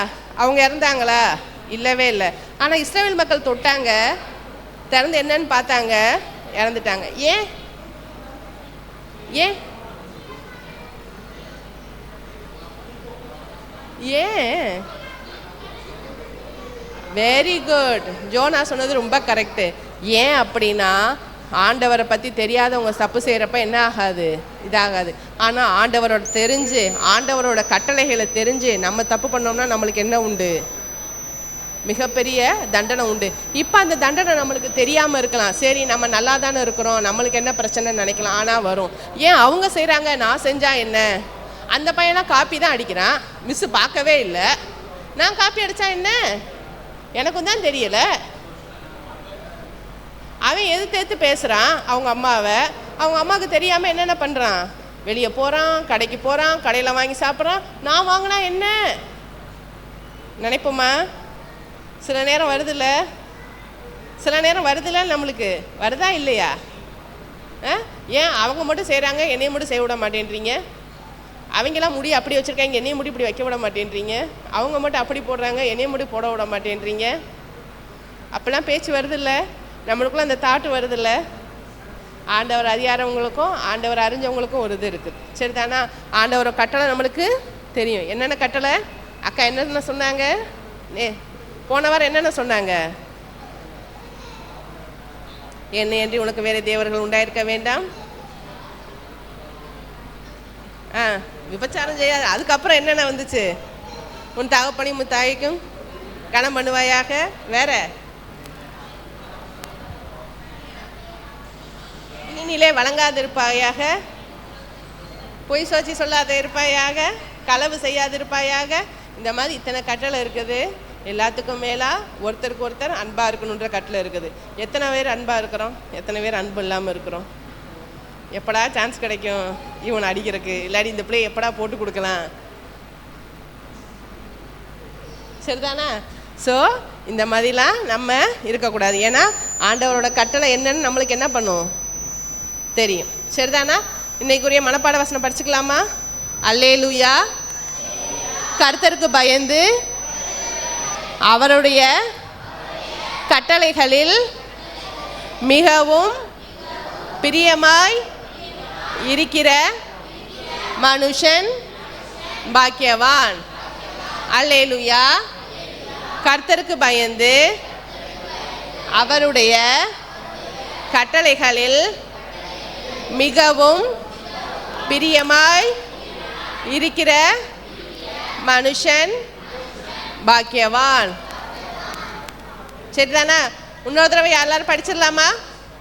G: அவங்க இறந்தாங்களா, இல்லவே இல்லை. ஆனால் இஸ்ரவேல் மக்கள் தொட்டாங்க, திறந்து என்னன்னு பார்த்தாங்க, இறந்துட்டாங்க. ஏன் ஏன் ஏன் வெரி குட், ஜோனா சொன்னது ரொம்ப கரெக்டு. ஏன் அப்படின்னா ஆண்டவரை பற்றி தெரியாதவங்க தப்பு செய்கிறப்ப என்ன ஆகாது, இதாகாது. ஆனால் ஆண்டவரோட தெரிஞ்சு, ஆண்டவரோட கட்டளைகளை தெரிஞ்சு நம்ம தப்பு பண்ணோம்னா நம்மளுக்கு என்ன உண்டு, மிகப்பெரிய தண்டனை உண்டு. இப்போ அந்த தண்டனை நம்மளுக்கு தெரியாமல் இருக்கலாம், சரி நம்ம நல்லா தானே இருக்கிறோம், நம்மளுக்கு என்ன பிரச்சனைன்னு நினைக்கலாம். ஆனால் வரும். ஏன் அவங்க செய்கிறாங்க, நான் செஞ்சால் என்ன, அந்த பையனாக காப்பி தான் அடிக்கிறான், மிஸ்ஸு பார்க்கவே இல்லை, நான் காப்பி அடித்தா என்ன, எனக்கும் தான் தெரியலை. அவன் எதிர்த்து பேசுகிறான் அவங்க அம்மாவை, அவங்க அம்மாவுக்கு தெரியாமல் என்னென்ன பண்ணுறான், வெளியே போகிறான், கடைக்கு போகிறான், கடையில் வாங்கி சாப்பிட்றான். நான் வாங்கினா என்ன நினைப்போமா? சில நேரம் வருதில்ல, சில நேரம் வருதில்ல, நம்மளுக்கு வருதா இல்லையா? ஏன் அவங்க மட்டும் செய்கிறாங்க, என்னையும் மட்டும் செய்ய விட மாட்டேன்றீங்க? அவங்களாம் முடி அப்படி வச்சுருக்காங்க, என்னையும் முடி இப்படி வைக்க விட மாட்டேன்றீங்க? அவங்க மட்டும் அப்படி போடுறாங்க, என்னையும் முடி போட விட மாட்டேன்றீங்க? அப்போல்லாம் பேச்சு வருதில்ல, நம்மளுக்குள்ள அந்த தாட்டு வருதில்ல. ஆண்டவர் அறியாதவங்களுக்கும் ஆண்டவர் அறிஞ்சவங்களுக்கும் ஒரு இது இருக்குது. சரி தானா? ஆண்டவரை கட்டளை நம்மளுக்கு தெரியும். என்னென்ன கட்டளை? அக்கா என்னென்ன சொன்னாங்க? போன வாரம் என்னென்ன சொன்னாங்க? என்னையன்றி உனக்கு வேறு தேவர்கள் உண்டாயிருக்க வேண்டாம், விபச்சாரம் செய்யாது. அதுக்கப்புறம் என்னென்ன வந்துச்சு? உன் தகப்பனையும் உன் தாய்க்கும் கனம் பண்ணுவாயாக. வேற நீனிலே வழங்காது இருப்பாயாக, பொய் சோச்சி சொல்லாத இருப்பாயாக, களவு செய்யாது இருப்பாயாக. இந்த மாதிரி இத்தனை கட்டளை இருக்குது. எல்லாத்துக்கும் மேலா ஒருத்தருக்கு ஒருத்தர் அன்பாக இருக்கணுன்ற கட்டளை இருக்குது. எத்தனை பேர் அன்பாக இருக்கிறோம், எத்தனை பேர் அன்பு இல்லாமல் இருக்கிறோம்? எப்படா சான்ஸ் கிடைக்கும் இவனை அடிக்கிறதுக்கு, இல்லாட்டி இந்த பிள்ளையை எப்படா போட்டு கொடுக்கலாம்? சரிதானா? ஸோ இந்த மாதிரிலாம் நம்ம இருக்கக்கூடாது. ஏன்னா ஆண்டவரோட கட்டளை என்னன்னு நம்மளுக்கு என்ன பண்ணும் தெரியும். சரிதானா? இன்னைக்குரிய மனப்பாட வசனம் படிச்சுக்கலாமா? அல்லேலூயா, கர்த்தருக்கு பயந்து அவருடைய கட்டளைகளில் மிகவும் பிரியமாய் இருக்கிற மனுஷன் பாக்கியவான். அல்லேலூயா, கர்த்தருக்கு பயந்து அவருடைய கட்டளைகளில் மிகவும் பிரியமாய் இருக்கிற மனுஷன் பாக்கியவான். சரிதானா? இன்னொரு தடவை எல்லாரும் படிச்சிடலாமா?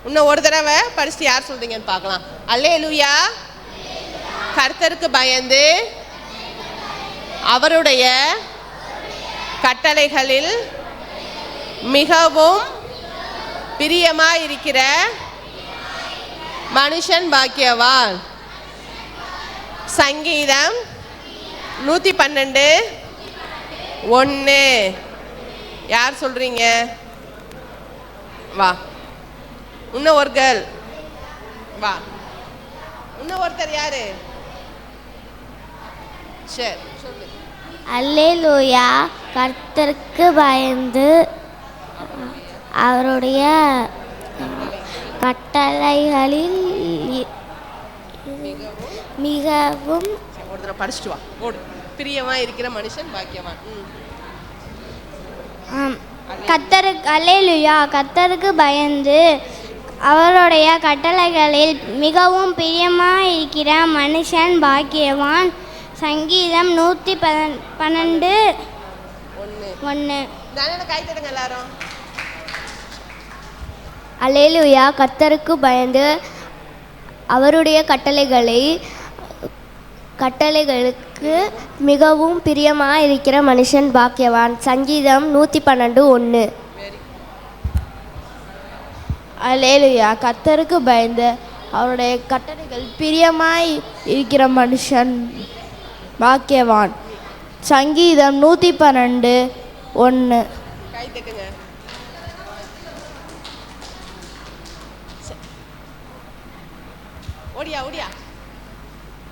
G: இன்னும் ஒரு தடவை படிச்சுட்டு யார் சொல்றீங்கன்னு பார்க்கலாம். அல்லேலூயா, கர்த்தருக்கு பயந்து அவருடைய கட்டளைகளில் மிகவும் பிரியமாய் இருக்கிற மனுஷன் பாக்கியவான். சங்கீதம் 112:1. யார் சொல்றீங்க? வா. இன்னும் ஒரு கேர்ள் வா. இன்னும் ஒருத்தர் யாரு? சரி சொல்லு.
F: அல்லேலூயா, கர்த்தருக்கு பயந்து அவருடைய கட்டளைகளில் மிகவும்
G: ஒரு தடவை படிச்சுட்டு வா. ஓடு. பிரியமா இருக்கிற மனுஷன் பாக்கியவான்.
F: அல்லேலூயா, கர்த்தருக்கு பயந்து அவருடைய கட்டளைகளில் மிகவும் பிரியமாய் இருக்கிற மனுஷன் பாக்கியவான். சங்கீதம் 112:1.
G: கை தட்டுங்க எல்லாரும்.
F: அல்லேலூயா, கர்த்தருக்கு பயந்து அவருடைய கட்டளைகளுக்கு மிகவும் பிரியமாய் இருக்கிற மனுஷன் பாக்கியவான். சங்கீதம் 112:1.
H: அல்லேலூயா, கர்த்தருக்கு பயந்து அவருடைய கட்டளைகள் பிரியமாய் இருக்கிற மனுஷன் பாக்கியவான். சங்கீதம் 112:1.
G: கை தட்டுங்க. ஓடியா ஓடியா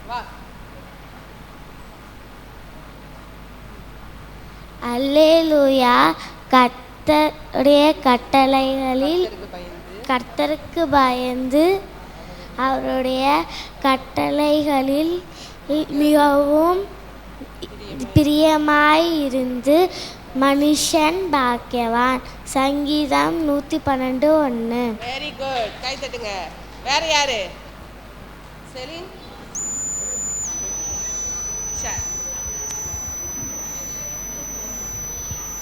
G: வா.
F: அல்லேலூயா, கர்த்தருடைய கர்த்தருக்கு பயந்து அவருடைய கட்டளைகளில் மிகவும் பிரியமாய் இருந்து மனுஷன் பாக்கியவான். சங்கீதம் 112:1.
G: Very good. கை தட்டுங்க. வேற யாரு? செலின். சரி.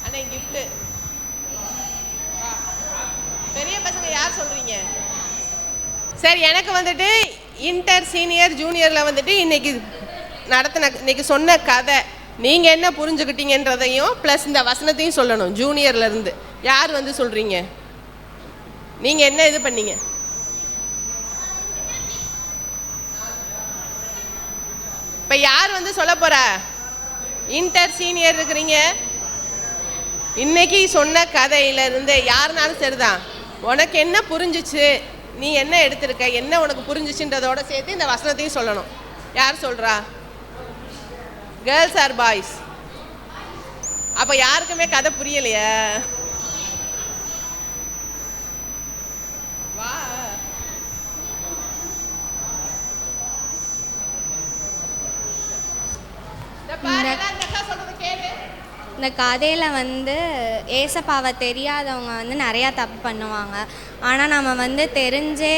G: அண்ணே gift. பெரிய பசங்க யார் சொல்றீங்க? சரி, எனக்கு வந்துட்டு இன்டர் சீனியர் ஜூனியரில் வந்துட்டு இன்னைக்கு சொன்ன கதை நீங்கள் என்ன புரிஞ்சுக்கிட்டீங்கன்றதையும் ப்ளஸ் இந்த வசனத்தையும் சொல்லணும். ஜூனியர்லேருந்து யார் வந்து சொல்கிறீங்க? நீங்கள் என்ன இது பண்ணீங்க? இப்போ யார் வந்து சொல்ல போகிறா? இன்டர் சீனியர் இருக்கிறீங்க. இன்னைக்கு சொன்ன கதையிலேருந்து யாருனாலும் சரிதான், உனக்கு என்ன புரிஞ்சிச்சு, நீ என்ன எடுத்திருக்க, என்ன உனக்கு புரிஞ்சிச்சுன்றதோட சேர்த்து இந்த வசனத்தையும் சொல்லணும். யார் சொல்கிறா? Girls are boys? அப்போ யாருக்குமே கதை புரியலையா? வா.
I: இந்த கதையில் வந்து ஏசப்பாவை தெரியாதவங்க வந்து நிறையா தப்பு பண்ணுவாங்க. ஆனால் நம்ம வந்து தெரிஞ்சே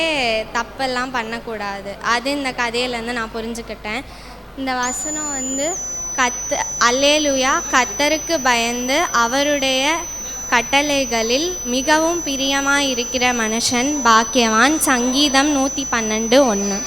I: தப்பெல்லாம் பண்ணக்கூடாது. அது இந்த கதையிலேருந்து நான் புரிஞ்சுக்கிட்டேன். இந்த வசனம் வந்து அல்லேலூயா, கர்த்தருக்கு பயந்து அவருடைய கட்டளைகளில் மிகவும் பிரியமாக இருக்கிற மனுஷன் பாக்கியவான். சங்கீதம் 112:1.